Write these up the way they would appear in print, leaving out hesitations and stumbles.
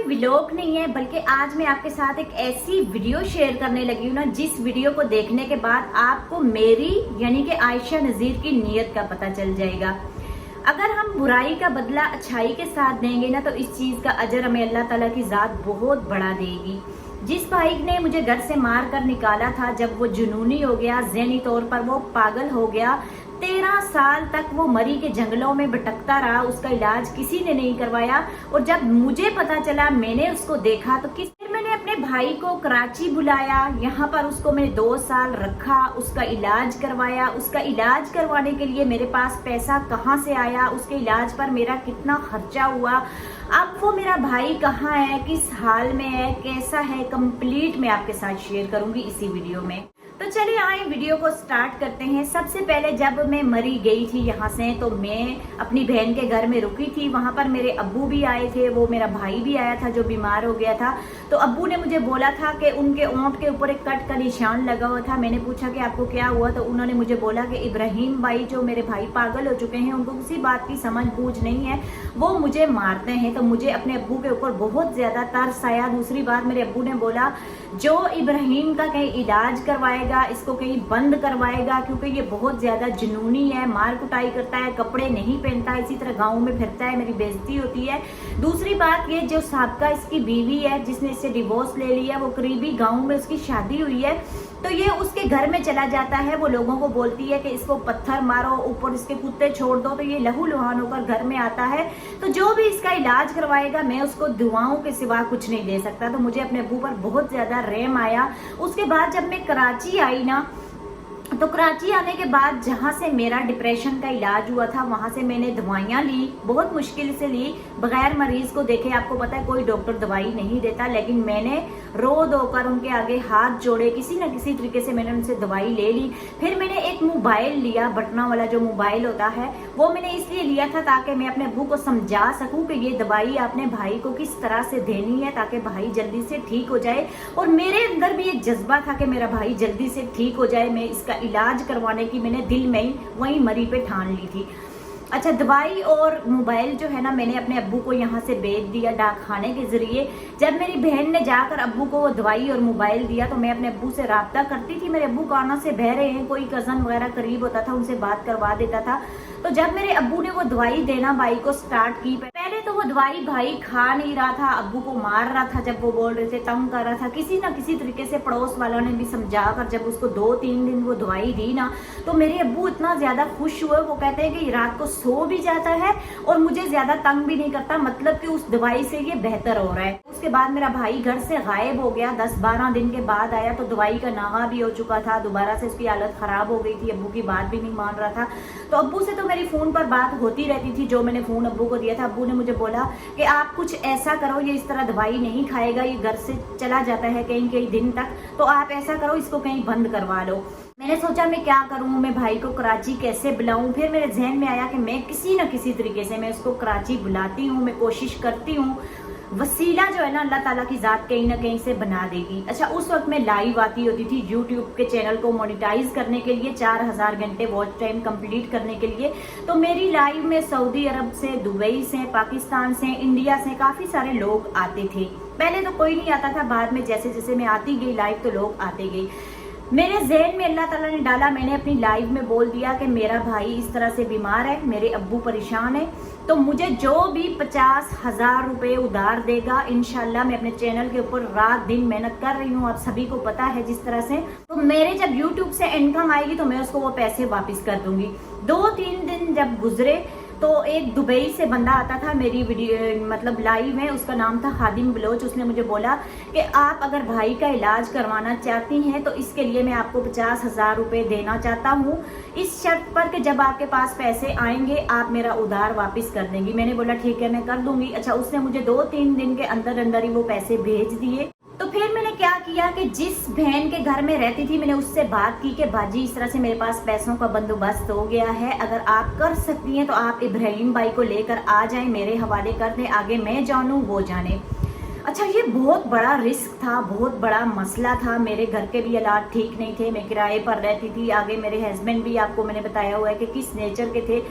Vlog नहीं है, बल्कि आज मैं आपके साथ एक ऐसी वीडियो शेयर करने लगी हूँ ना, जिस वीडियो को देखने के बाद आपको मेरी यानी कि आयशा नज़ीर की नीयत का पता चल जाएगा। अगर हम बुराई का बदला अच्छाई के साथ देंगे ना, तो इस चीज़ का अजर हमें अल्लाह ताला की ज़ात बहुत बड़ा देगी। जिस भाई ने मुझे घर से मार कर निकाला था, जब वो जुनूनी हो गया, ज़हनी तौर पर वो पागल हो गया, 13 साल तक वो मरी के जंगलों में भटकता रहा, उसका इलाज किसी ने नहीं करवाया। और जब मुझे पता चला, मैंने उसको देखा, तो मैंने अपने भाई को कराची बुलाया। यहाँ पर उसको मैंने 2 साल रखा, उसका इलाज करवाया। उसका इलाज करवाने के लिए मेरे पास पैसा कहाँ से आया, उसके इलाज पर मेरा कितना खर्चा हुआ, अब वो मेरा भाई कहाँ है, किस हाल में है, कैसा है, कंप्लीट मैं आपके साथ शेयर करूंगी इसी वीडियो में। तो चलिए आए वीडियो को स्टार्ट करते हैं। सबसे पहले जब मैं मरी गई थी यहाँ से, तो मैं अपनी बहन के घर में रुकी थी। वहाँ पर मेरे अब्बू भी आए थे, वो मेरा भाई भी आया था जो बीमार हो गया था। तो अब्बू ने मुझे बोला था कि उनके ओंठ के ऊपर एक कट का निशान लगा हुआ था। मैंने पूछा कि आपको क्या हुआ, तो उन्होंने मुझे बोला कि इब्राहिम भाई जो मेरे भाई पागल हो चुके हैं, उनको किसी बात की समझ बूझ नहीं है, वो मुझे मारते हैं। तो मुझे अपने अब्बू के ऊपर बहुत ज्यादा तरस आया। दूसरी बात, मेरे अब्बू ने बोला जो इब्राहिम का कहीं इलाज करवाएगा, इसको कहीं बंद करवाएगा, क्योंकि ये बहुत ज्यादा जुनूनी है, मार कुटाई करता है, कपड़े नहीं पहनता, इसी तरह गाँव में फिरता है, मेरी बेइज्जती होती है। दूसरी बात, ये जो साबका इसकी बीवी है जिसने इससे डिवोर्स ले लिया, वो करीबी गाँव में उसकी शादी हुई है, तो ये उसके घर में चला जाता है। वो लोगों को बोलती है कि इसको पत्थर मारो, ऊपर इसके कुत्ते छोड़ दो, तो ये लहू लुहान होकर घर में आता है। तो जो भी इसका इलाज करवाएगा, मैं उसको दुआओं के सिवा कुछ नहीं दे सकता। तो मुझे अपने अब्बू पर बहुत ज्यादा रहम आया। उसके बाद जब मैं कराची आई ना, तो कराची आने के बाद जहाँ से मेरा डिप्रेशन का इलाज हुआ था, वहाँ से मैंने दवाइयाँ ली, बहुत मुश्किल से ली, बगैर मरीज को देखे। आपको पता है कोई डॉक्टर दवाई नहीं देता, लेकिन मैंने रो धो कर उनके आगे हाथ जोड़े, किसी न किसी तरीके से मैंने उनसे दवाई ले ली। फिर मैंने एक मोबाइल लिया, बटना वाला जो मोबाइल होता है, वो मैंने इसलिए लिया था ताकि मैं अपने अब्बू को समझा सकूं कि ये दवाई आपने भाई को किस तरह से देनी है, ताकि भाई जल्दी से ठीक हो जाए। और मेरे अंदर भी एक जज्बा था कि मेरा भाई जल्दी से ठीक हो जाए। मैं इसका इलाज करवाने की मैंने दिल में ही वहीं मरी पे ठान ली थी। अच्छा, दवाई और मोबाइल जो है ना, मैंने अपने अब्बू को यहाँ से भेज दिया डाक खाने के जरिए। जब मेरी बहन ने जाकर अब्बू को वो दवाई और मोबाइल दिया, तो मैं अपने अब्बू से राब्ता करती थी। मेरे अब्बू कानों से बह रहे हैं, कोई कजन वगैरह करीब होता था, उनसे बात करवा देता था। तो जब मेरे अब्बू ने वो दवाई देना भाई को स्टार्ट की, पहले तो वो दवाई भाई खा नहीं रहा था, अब्बू को मार रहा था, जब वो बोल रहे थे तंग कर रहा था। किसी ना किसी तरीके से पड़ोस वालों ने भी समझा कर जब उसको 2-3 दिन वो दवाई दी ना, तो मेरे अब्बू इतना ज्यादा खुश हुए। वो कहते हैं कि रात को सो भी जाता है और मुझे ज्यादा तंग भी नहीं करता, मतलब कि उस दवाई से ये बेहतर हो रहा है। उसके बाद मेरा भाई घर से गायब हो गया, 10-12 दिन के बाद आया, तो दवाई का नागा भी हो चुका था, दोबारा से उसकी हालत खराब हो गई थी, अब्बू की बात भी नहीं मान रहा था। तो अब्बू से तो मेरी फोन पर बात होती रहती थी। जो मैंने फोन अब्बू को दिया था, अब्बू ने मुझे बोला कि आप कुछ ऐसा करो, ये इस तरह दवाई नहीं खाएगा, ये घर से चला जाता है कहीं कहीं दिन तक, तो आप ऐसा करो, इसको कहीं बंद करवा लो। मैंने सोचा मैं क्या करूं, मैं भाई को कराची कैसे बुलाऊं। फिर मेरे जहन में आया कि मैं किसी न किसी तरीके से मैं उसको कराची बुलाती हूं, मैं कोशिश करती हूं, वसीला जो है ना अल्लाह ताला की जात कहीं ना कहीं से बना देगी। अच्छा, उस वक्त मैं लाइव आती होती थी यूट्यूब के चैनल को मोनेटाइज करने के लिए, 4000 घंटे वॉच टाइम कंप्लीट करने के लिए। तो मेरी लाइव में सऊदी अरब से, दुबई से, पाकिस्तान से, इंडिया से काफी सारे लोग आते थे। पहले तो कोई नहीं आता था, बाद में जैसे जैसे मैं आती गई लाइव, तो लोग आते गए। मेरे जहन में अल्लाह ताला ने डाला, मैंने अपनी लाइव में बोल दिया कि मेरा भाई इस तरह से बीमार है, मेरे अब्बू परेशान है, तो मुझे जो भी 50,000 रुपए उधार देगा, इंशाल्लाह मैं अपने चैनल के ऊपर रात दिन मेहनत कर रही हूँ, आप सभी को पता है जिस तरह से, तो मेरे जब यूट्यूब से इनकम आएगी तो मैं उसको वो पैसे वापस कर दूंगी। 2-3 दिन जब गुजरे, तो एक दुबई से बंदा आता था मेरी वीडियो मतलब लाइव में, उसका नाम था हादिम बलोच। उसने मुझे बोला कि आप अगर भाई का इलाज करवाना चाहती हैं, तो इसके लिए मैं आपको 50,000 रुपए देना चाहता हूँ, इस शर्त पर कि जब आपके पास पैसे आएंगे आप मेरा उधार वापस कर देंगी। मैंने बोला ठीक है, मैं कर दूंगी। अच्छा, उसने मुझे 2-3 दिन के अंदर अंदर ही वो पैसे भेज दिए। तो फिर मैंने क्या किया कि जिस बहन के घर में रहती थी, मैंने उससे बात की कि बाजी इस तरह से मेरे पास पैसों का बंदोबस्त हो गया है, अगर आप कर सकती हैं तो आप इब्राहिम भाई को लेकर आ जाएं, मेरे हवाले कर दें, आगे मैं जानूं वो जाने। अच्छा, ये बहुत बड़ा रिस्क था, बहुत बड़ा मसला था। मेरे घर के भी हालात ठीक नहीं थे, मैं किराए पर रहती थी। आगे मेरे हस्बैंड भी, आपको मैंने बताया हुआ है कि किस नेचर के थे।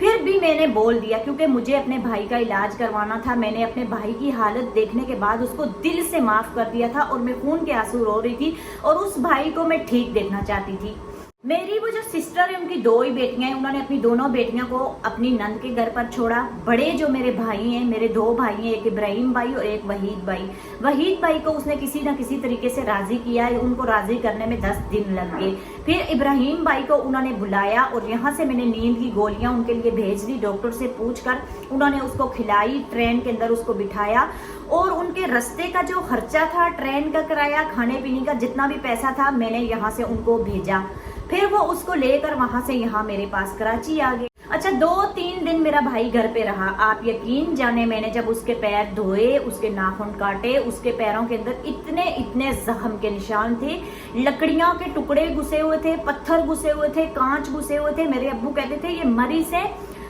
फिर भी मैंने बोल दिया, क्योंकि मुझे अपने भाई का इलाज करवाना था। मैंने अपने भाई की हालत देखने के बाद उसको दिल से माफ कर दिया था और मैं खून के आंसू रो रही थी और उस भाई को मैं ठीक देखना चाहती थी। मेरी वो जो सिस्टर है, उनकी 2 ही बेटियां हैं, उन्होंने अपनी दोनों बेटियों को अपनी नंद के घर पर छोड़ा। बड़े जो मेरे भाई हैं, मेरे 2 भाई हैं, एक इब्राहिम भाई और एक वहीद भाई। वहीद भाई को उसने किसी न किसी तरीके से राजी किया है, उनको राजी करने में 10 दिन लग गए। फिर इब्राहिम भाई को उन्होंने बुलाया और यहाँ से मैंने नींद की गोलियां उनके लिए भेज दी। डॉक्टर से पूछकर उन्होंने उसको खिलाई, ट्रेन के अंदर उसको बिठाया और उनके रास्ते का जो खर्चा था, ट्रेन का किराया, खाने पीने का जितना भी पैसा था, मैंने यहाँ से उनको भेजा। फिर वो उसको लेकर वहां से यहाँ मेरे पास कराची आ गए। अच्छा, 2-3 दिन मेरा भाई घर पे रहा। आप यकीन जाने, मैंने जब उसके पैर धोए, उसके नाखून काटे, उसके पैरों के अंदर इतने इतने जख्म के निशान थे, लकड़ियों के टुकड़े घुसे हुए थे, पत्थर घुसे हुए थे, कांच घुसे हुए थे। मेरे अब्बू कहते थे ये मरी से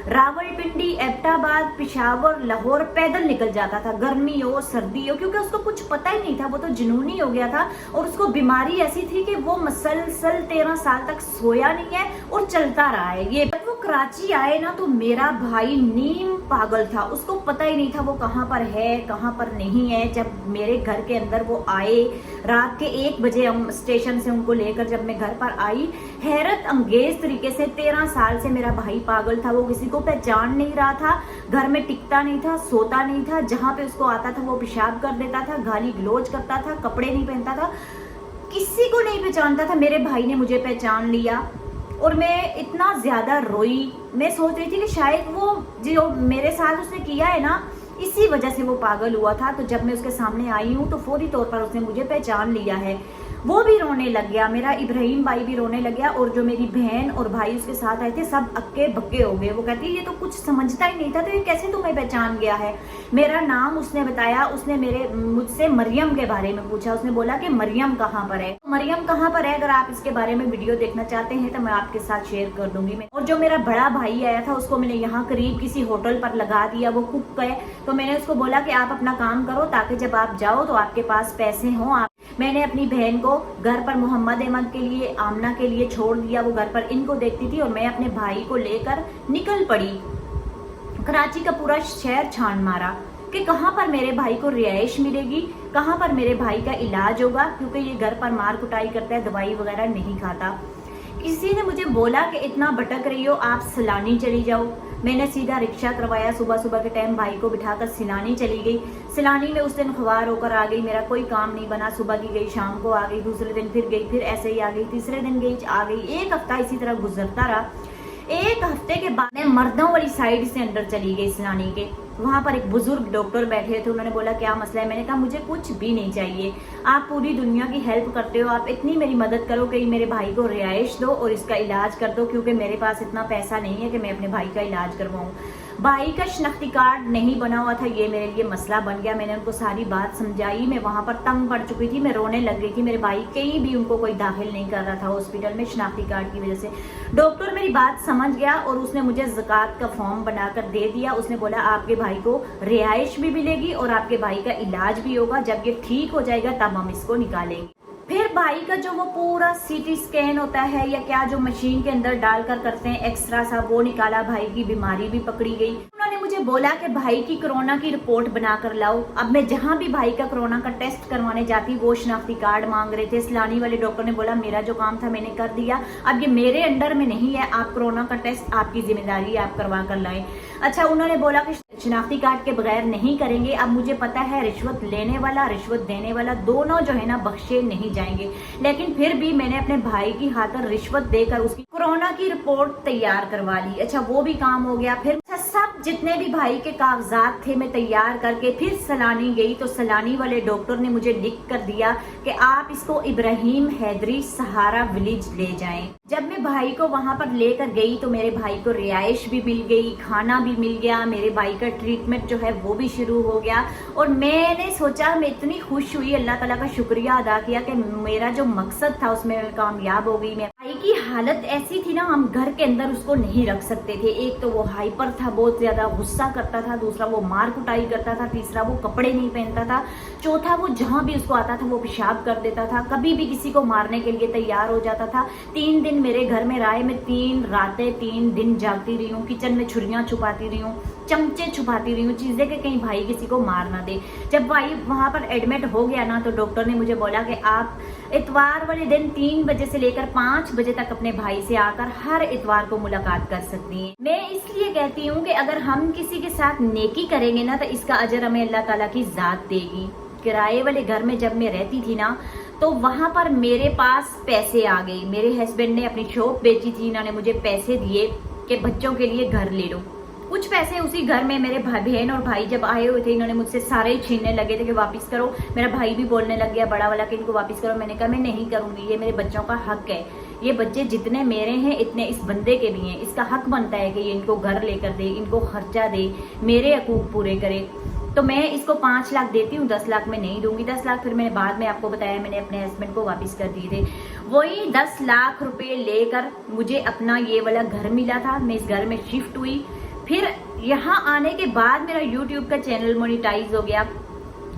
रावलपिंडी, एबटाबाद, पिशावर, लाहौर पैदल निकल जाता था, गर्मी हो सर्दी हो, क्योंकि उसको कुछ पता ही नहीं था। वो तो जुनूनी हो गया था और उसको बीमारी ऐसी थी कि वो मसलसल 13 साल तक सोया नहीं है और चलता रहा है। ये जब वो कराची आए ना, तो मेरा भाई नीम पागल था, उसको पता ही नहीं था वो कहाँ पर है, कहाँ पर नहीं है। जब मेरे घर के अंदर वो आए, रात के 1 बजे स्टेशन से उनको लेकर जब मैं घर पर आई, हैरत अंगेज तरीके से 13 साल से मेरा भाई पागल था। वो किसी को पहचान नहीं रहा था, घर में टिकता नहीं था, सोता नहीं था, जहां पे उसको आता था वो पेशाब कर देता था, गाली गलौज करता था, कपड़े नहीं पहनता था, किसी को नहीं पहचानता था। मेरे भाई ने मुझे पहचान लिया और मैं इतना ज्यादा रोई। मैं सोच रही थी कि शायद वो जो मेरे साथ उसने किया है ना, इसी वजह से वो पागल हुआ था। तो जब मैं उसके सामने आई हूँ तो फौरी तौर पर उसने मुझे पहचान लिया है। वो भी रोने लग गया, मेरा इब्राहिम भाई भी रोने लग गया और जो मेरी बहन और भाई उसके साथ आए थे सब अक्के बक्के हो गए। वो कहती ये तो कुछ समझता ही नहीं था, तो ये कैसे तुम्हें पहचान गया है। मेरा नाम उसने बताया, उसने मुझसे मरियम के बारे में पूछा। उसने बोला कि मरियम कहाँ पर है। मरियम कहाँ पर है, अगर आप इसके बारे में वीडियो देखना चाहते हैं तो मैं आपके साथ शेयर कर दूंगी। और जो मेरा बड़ा भाई आया था उसको मैंने यहाँ करीब किसी होटल पर लगा दिया, वो कुक है। तो मैंने उसको बोला कि आप अपना काम करो ताकि जब आप जाओ तो आपके पास पैसे हों। मैंने अपनी बहन को घर पर मोहम्मद अहमद के लिए, आमना के लिए छोड़ दिया, वो घर पर इनको देखती थी और मैं अपने भाई को लेकर निकल पड़ी। कराची का पूरा शहर छान मारा कि कहाँ पर मेरे भाई को रिहाइश मिलेगी, कहाँ पर मेरे भाई का इलाज होगा, क्योंकि ये घर पर मार कुटाई करता है, दवाई वगैरह नहीं खाता। किसी ने मुझे बोला कि इतना भटक रही हो, आप सिलानी चली जाओ। मैंने सीधा रिक्शा करवाया, सुबह सुबह के टाइम भाई को बिठाकर सिलानी चली गई। सिलानी में उस दिन ख्वार होकर आ गई, मेरा कोई काम नहीं बना। सुबह की गई, शाम को आ गई, दूसरे दिन फिर गई, फिर ऐसे ही आ गई, तीसरे दिन गई, आ गई। 1 हफ्ता इसी तरह गुजरता रहा। 1 हफ्ते के बाद मैं मर्दों वाली साइड से अंदर चली गई सिलानी के। वहां पर एक बुजुर्ग डॉक्टर बैठे थे, उन्होंने बोला क्या मसला है। मैंने कहा मुझे कुछ भी नहीं चाहिए, आप पूरी दुनिया की हेल्प करते हो, आप इतनी मेरी मदद करो कि मेरे भाई को रिहाइश दो और इसका इलाज कर दो, क्योंकि मेरे पास इतना पैसा नहीं है कि मैं अपने भाई का इलाज करवाऊं। भाई का शनाख्ती कार्ड नहीं बना हुआ था, ये मेरे लिए मसला बन गया। मैंने उनको सारी बात समझाई। मैं वहां पर तंग पड़ चुकी थी, मैं रोने लग गई थी। मेरे भाई कहीं भी उनको कोई दाखिल नहीं कर रहा था हॉस्पिटल में शनाख्ती कार्ड की वजह से। डॉक्टर मेरी बात समझ गया और उसने मुझे ज़कात का फॉर्म बनाकर दे दिया। उसने बोला आपके भाई को रिहाइश भी मिलेगी और आपके भाई का इलाज भी होगा, जब ये ठीक हो जाएगा तब हम इसको निकालेंगे। फिर भाई का जो वो पूरा सीटी स्कैन होता है या क्या जो मशीन के अंदर डालकर करते हैं एक्स्ट्रा सा, वो निकाला। भाई की बीमारी भी पकड़ी गई। उन्होंने मुझे बोला कि भाई की कोरोना की रिपोर्ट बनाकर लाओ। अब मैं जहां भी भाई का कोरोना का टेस्ट करवाने जाती, वो शनाख्ती कार्ड मांग रहे थे। सिलानी वाले डॉक्टर ने बोला मेरा जो काम था मैंने कर दिया, अब ये मेरे अंडर में नहीं है, आप कोरोना का टेस्ट आपकी जिम्मेदारी है, आप करवा कर लाएं। अच्छा, उन्होंने बोला कि शनाख्ती कार्ड के बगैर नहीं करेंगे। अब मुझे पता है रिश्वत लेने वाला रिश्वत देने वाला दोनों जो है ना बख्शे नहीं जाएंगे, लेकिन फिर भी मैंने अपने भाई की खातिर रिश्वत देकर उसकी कोरोना की रिपोर्ट तैयार करवा ली। अच्छा, वो भी काम हो गया। फिर सब जितने भी भाई के कागजात थे मैं तैयार करके फिर सलानी गई, तो सलानी वाले डॉक्टर ने मुझे लिख कर दिया कि आप इसको इब्राहिम हैदरी सहारा विलेज ले जाएं। जब मैं भाई को वहां पर लेकर गई तो मेरे भाई को रिहाइश भी मिल गई, खाना भी मिल गया, मेरे भाई का ट्रीटमेंट जो है वो भी शुरू हो गया। और मैंने सोचा, मैं इतनी खुश हुई, अल्लाह ताला का शुक्रिया अदा किया कि मेरा जो मकसद था उसमें मैं कामयाब हो गई। मैं भाई की हालत ऐसी थी ना, हम घर के अंदर उसको नहीं रख सकते थे। एक तो वो हाइपर था, बहुत ज्यादा गुस्सा करता था, दूसरा वो मार कुटाई करता था, तीसरा वो कपड़े नहीं पहनता था, चौथा वो जहां भी उसको आता था वो पेशाब कर देता था, कभी भी किसी को मारने के लिए तैयार हो जाता था। 3 दिन मेरे घर में रहा है, मैं 3 रातें 3 दिन जागती रही हूँ, किचन में छुरियां छुपाती रही हूँ, चमचे छुपाती रही हूँ, चीजें कि कहीं भाई किसी को मार ना दे। जब भाई वहां पर एडमिट हो गया ना, तो डॉक्टर ने मुझे बोला कि आप इतवार वाले दिन 3 बजे से लेकर 5 बजे तक अपने भाई से आकर हर इतवार को मुलाकात कर सकती हैं। मैं इसलिए कहती हूँ कि अगर हम किसी के साथ नेकी करेंगे ना, तो इसका अजर हमें अल्लाह ताला की जात देगी। किराए वाले घर में जब मैं रहती थी ना, तो वहां पर मेरे पास पैसे आ गए। मेरे हस्बैंड ने अपनी शॉप बेची थी, इन्होंने मुझे पैसे दिए कि बच्चों के लिए घर ले लो। कुछ पैसे उसी घर में मेरे बहन और भाई जब आए हुए थे, इन्होंने मुझसे सारे ही छीनने लगे थे कि वापस करो। मेरा भाई भी बोलने लग गया बड़ा वाला कि इनको वापस करो। मैंने कहा मैं नहीं करूंगी, ये मेरे बच्चों का हक है, ये बच्चे जितने मेरे हैं इतने इस बंदे के भी हैं, इसका हक बनता है कि ये इनको घर लेकर दे, इनको खर्चा दे, मेरे हकूक पूरे करे। तो मैं इसको 5 लाख देती हूँ, 10 लाख में नहीं दूंगी। 10 लाख फिर मैंने बाद में आपको बताया, मैंने अपने हस्बैंड को वापस कर दिए थे। वही 10 लाख रुपए लेकर मुझे अपना ये वाला घर मिला था, मैं इस घर में शिफ्ट हुई। फिर यहाँ आने के बाद मेरा YouTube का चैनल मोनेटाइज हो गया।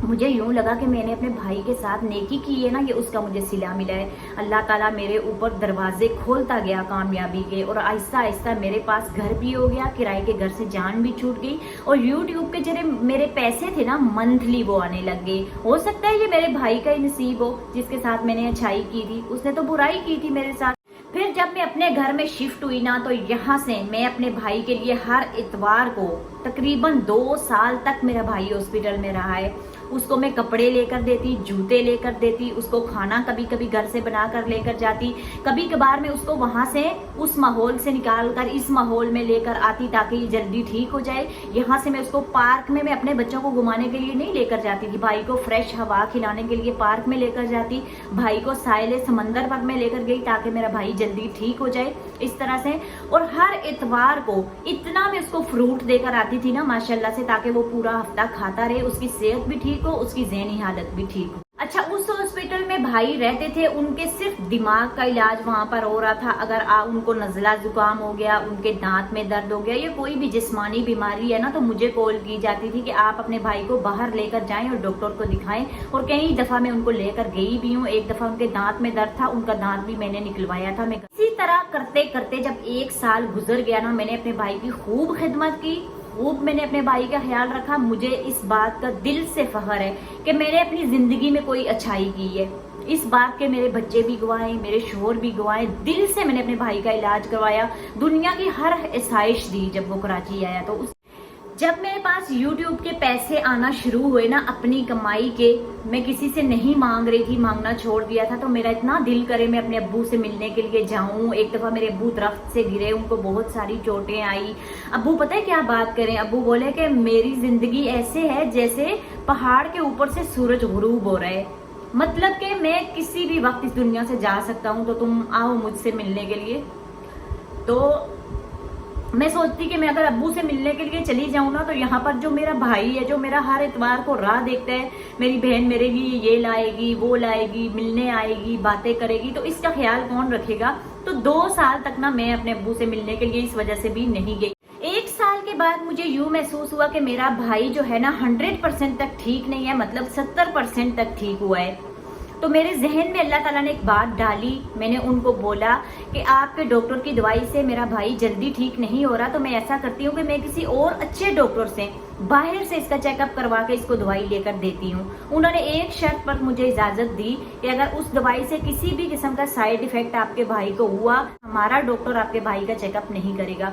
मुझे यूं लगा कि मैंने अपने भाई के साथ नेकी की है ना, ये उसका मुझे सिला मिला है। अल्लाह ताला मेरे ऊपर दरवाजे खोलता गया कामयाबी के, और आहिस्ता आहिस्ता मेरे पास घर भी हो गया, किराए के घर से जान भी छूट गई, और YouTube के जरिए मेरे पैसे थे ना मंथली वो आने लग गए। हो सकता है ये मेरे भाई का ही नसीब हो, जिसके साथ मैंने अच्छाई की थी, उसने तो बुराई की थी मेरे साथ। फिर जब मैं अपने घर में शिफ्ट हुई ना, तो यहाँ से मैं अपने भाई के लिए हर इतवार को तकरीबन 2 साल तक मेरा भाई हॉस्पिटल में रहा है। उसको मैं कपड़े लेकर देती, जूते लेकर देती, उसको खाना कभी कभी घर से बना कर लेकर जाती, कभी कभार मैं उसको वहां से उस माहौल से निकाल कर इस माहौल में लेकर आती ताकि ये जल्दी ठीक हो जाए। यहाँ से मैं उसको पार्क में, मैं अपने बच्चों को घुमाने के लिए नहीं लेकर जाती थी, भाई को फ्रेश हवा खिलाने के लिए पार्क में लेकर जाती, भाई को साहिल समंदर पर में लेकर गई ताकि मेरा भाई जल्दी ठीक हो जाए, इस तरह से। और हर इतवार को इतना मैं उसको फ्रूट देकर आती थी ना माशाल्लाह से, ताकि वो पूरा हफ्ता खाता रहे, उसकी सेहत भी ठीक हो, उसकी ज़हनी हालत भी ठीक हो। अच्छा, उस हॉस्पिटल में भाई रहते थे, उनके सिर्फ दिमाग का इलाज वहां पर हो रहा था। अगर उनको नजला जुकाम हो गया, उनके दांत में दर्द हो गया, या कोई भी जिस्मानी बीमारी है ना, तो मुझे कॉल की जाती थी कि आप अपने भाई को बाहर लेकर जाएं और डॉक्टर को दिखाएं। और कई दफा मैं उनको लेकर गई भी हूँ। एक दफा उनके दांत में दर्द था, उनका दांत भी मैंने निकलवाया था। मैं इसी तरह करते करते जब 1 साल गुजर गया ना, मैंने अपने भाई की खूब खिदमत की, खूब मैंने अपने भाई का ख्याल रखा। मुझे इस बात का दिल से फख्र है कि मैंने अपनी जिंदगी में कोई अच्छाई की है। इस बात के मेरे बच्चे भी गवाए, मेरे शोहर भी गवाए, दिल से मैंने अपने भाई का इलाज करवाया, दुनिया की हर आसाइश दी। जब वो कराची आया तो जब मेरे पास YouTube के पैसे आना शुरू हुए ना, अपनी कमाई के, मैं किसी से नहीं मांग रही थी, मांगना छोड़ दिया था। तो मेरा इतना दिल करे मैं अपने अब्बू से मिलने के लिए जाऊं। एक दफा मेरे अब्बू दरख्त से गिरे, उनको बहुत सारी चोटें आई। अब्बू पता है क्या बात करें, अब्बू बोले कि मेरी जिंदगी ऐसे है जैसे पहाड़ के ऊपर से सूरज गुरूब हो रहा है, मतलब कि मैं किसी भी वक्त इस दुनिया से जा सकता हूँ, तो तुम आओ मुझसे मिलने के लिए। तो मैं सोचती कि मैं अगर अब्बू से मिलने के लिए चली जाऊं ना, तो यहाँ पर जो मेरा भाई है, जो मेरा हर इतवार को राह देखता है, मेरी बहन मेरे लिए ये लाएगी, वो लाएगी, मिलने आएगी, बातें करेगी, तो इसका ख्याल कौन रखेगा। तो 2 साल तक ना मैं अपने अब्बू से मिलने के लिए इस वजह से भी नहीं गई। 1 साल के बाद मुझे यूं महसूस हुआ कि मेरा भाई जो है ना 100% तक ठीक नहीं है, मतलब 70% तक ठीक हुआ है। तो मेरे जहन में अल्लाह ताला ने एक बात डाली। मैंने उनको बोला कि आपके डॉक्टर की दवाई से मेरा भाई जल्दी ठीक नहीं हो रहा, तो मैं ऐसा करती हूँ कि मैं किसी और अच्छे डॉक्टर से बाहर से इसका चेकअप करवा के इसको दवाई लेकर देती हूँ। उन्होंने एक शर्त पर मुझे इजाजत दी कि अगर उस दवाई से किसी भी किस्म का साइड इफेक्ट आपके भाई को हुआ, हमारा डॉक्टर आपके भाई का चेकअप नहीं करेगा।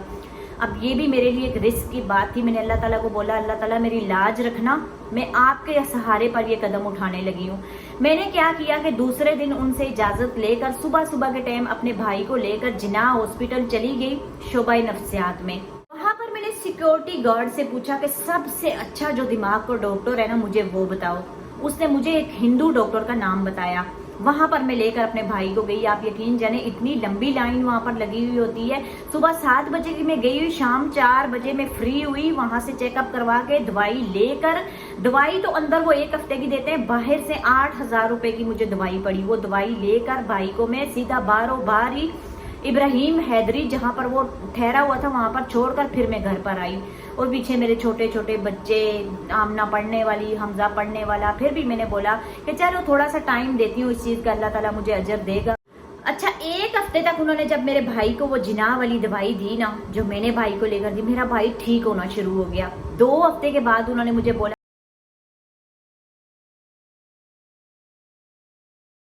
अब ये भी मेरे लिए एक रिस्क की बात थी। मैंने अल्लाह ताला को बोला, अल्लाह ताला मेरी लाज रखना, मैं आपके सहारे पर ये कदम उठाने लगी हूँ। मैंने क्या किया कि दूसरे दिन उनसे इजाजत लेकर सुबह सुबह के टाइम अपने भाई को लेकर जिना हॉस्पिटल चली गई, शोबा नफ्सियात में। वहां पर मैंने सिक्योरिटी गार्ड से पूछा कि सबसे अच्छा जो दिमाग का डॉक्टर है ना, मुझे वो बताओ। उसने मुझे एक हिंदू डॉक्टर का नाम बताया। वहां पर मैं लेकर अपने भाई को गई। आप यकीन जाने इतनी लंबी लाइन वहां पर लगी हुई होती है। सुबह 7 बजे की मैं गई हुई, शाम 4 बजे मैं फ्री हुई, वहां से चेकअप करवा के दवाई लेकर, दवाई तो अंदर वो 1 हफ्ते की देते हैं, बाहर से 8,000 रुपए की मुझे दवाई पड़ी। वो दवाई लेकर भाई को मैं सीधा बारो बार ही इब्राहिम हैदरी जहां पर वो ठहरा हुआ था वहां पर छोड़कर फिर मैं घर पर आई। और पीछे मेरे छोटे छोटे बच्चे, आमना पढ़ने वाली, हमजा पढ़ने वाला। फिर भी मैंने बोला कि चलो थोड़ा सा टाइम देती हूँ इस चीज का, अल्लाह ताला मुझे अजर देगा। अच्छा, 1 हफ्ते तक उन्होंने जब मेरे भाई को वो जिना वाली दवाई दी ना, जो मैंने भाई को लेकर दी, मेरा भाई ठीक होना शुरू हो गया। 2 हफ्ते के बाद उन्होंने मुझे बोला